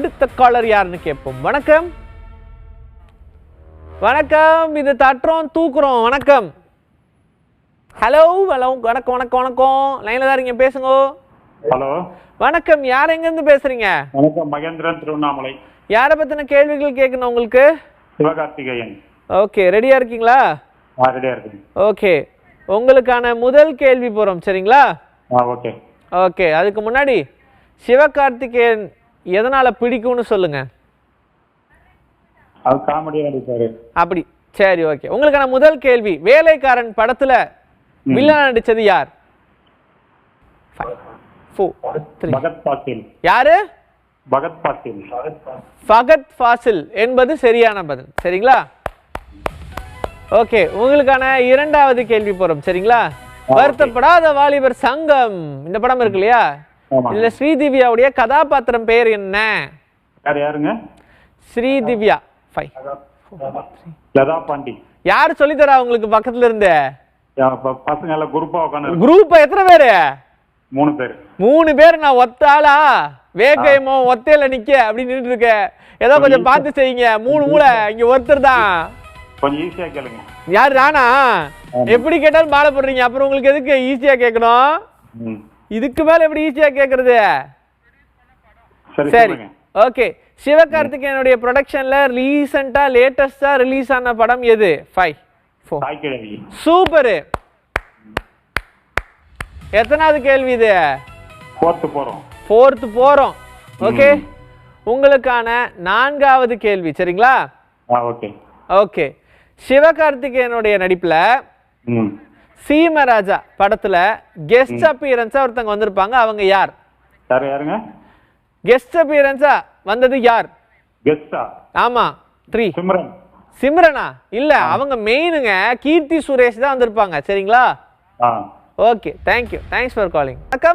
அடுத்த காலர் யாருன்னு கேட்போம். வணக்கம் வணக்கம், இது தட்டுறோம் தூக்குறோம். வணக்கம். ஹலோ ஹலோ, வணக்கம் வணக்கம் வணக்கம். லைன்ல தான் இருக்கீங்க, பேசுங்க. ஹலோ வணக்கம், யார் எங்க இருந்து பேசுறீங்க? வணக்கம், மகேந்திரன், திருவண்ணாமலை. யாரை பத்தின கேள்விகள் கேட்கணும் உங்களுக்கு? சிவகார்த்திகேயன். ஓகே, ரெடியா இருக்கீங்களா? ரெடியா இருக்கு. ஓகே, உங்களுக்கான முதல் கேள்வி போறோம், சரிங்களா? ஓகே ஓகே, அதுக்கு முன்னாடி சிவகார்த்திகேயன் எதனால பிடிக்கும்னு சொல்லுங்க. அது காமெடியா நடிப்பாரு. அப்படி, சரி, ஓகே. உங்களுக்கான முதல் கேள்வி, வேலைக்காரன் படத்துல வில்லனா நடிச்சது யார்? 5 4 3. பகத் பாசில். யாரு? பகத் பாசில். ஃபகத் ஃபாசில் என்பது சரியான பதில், சரிங்களா? ஓகே, உங்களுக்கான இரண்டாவது கேள்வி போறோம், சரிங்களா? வருத்தப்படாத வாலிபர் சங்கம், இந்த படம் இருக்கு இல்லையா, இதுல ஸ்ரீதிவ்யாவுடைய கதாபாத்திரம் பெயர் என்ன? யாருங்க? ஸ்ரீதிவ்யா. 5 4 3. லதா பாண்டி. யாரு சொல்லி தரா உங்களுக்கு பக்கத்துல இருந்து? பசங்க எல்லாம் குரூப்பா உட்காந்து. குரூப் எத்தனை பேரு? 3 பேர். 3 பேர். நான் ஒத்த ஆளா வேகையமோ ஒத்தையில நிக்க அப்படின்னு நின்றுட்டு இருக்க. ஏதோ கொஞ்சம் பார்த்து செய்யுங்க. 3 மூளை இங்க ஒருத்தர் தான். கொஞ்சம் ஈஸியா கேளுங்க. யாரு? நானா? எப்படி கேட்டாலும் பாட போடுறீங்க, அப்புறம் உங்களுக்கு எதுக்கு ஈஸியா கேட்கணும்? இதுக்கு மேல எப்படி ஈஸியா கேக்குறது? சரி, ஓகே. சிவகார்த்திகேயனுடைய ப்ரொடக்ஷன்ல ரீசெண்டா லேட்டஸ்டா ரிலீஸ் ஆன படம் எது? 5 4. சூப்பர். எத்தனாவது கேள்வி இது? 4th போறோம். ஓகே, உங்களுக்கான 4வது கேள்வி, சரிங்களா? Okay okay. சிவகார்த்திகேயனுடைய நடிப்புல சீமராஜா படத்துல கெஸ்ட் அப்பியரன்ஸா ஒருத்தங்க வந்திருப்பாங்க, அவங்க யார்? யாருங்க? கெஸ்ட் அப்பியரன்ஸா வந்தது யார்? கெஸ்டா? ஆமா. 3. சிம்ரன். சிம்ரனா? இல்ல, அவங்க மெயினுங்க. கீர்த்தி சுரேஷ் தான் வந்திருப்பாங்க, சரிங்களா? Okay, thank you, thanks for calling.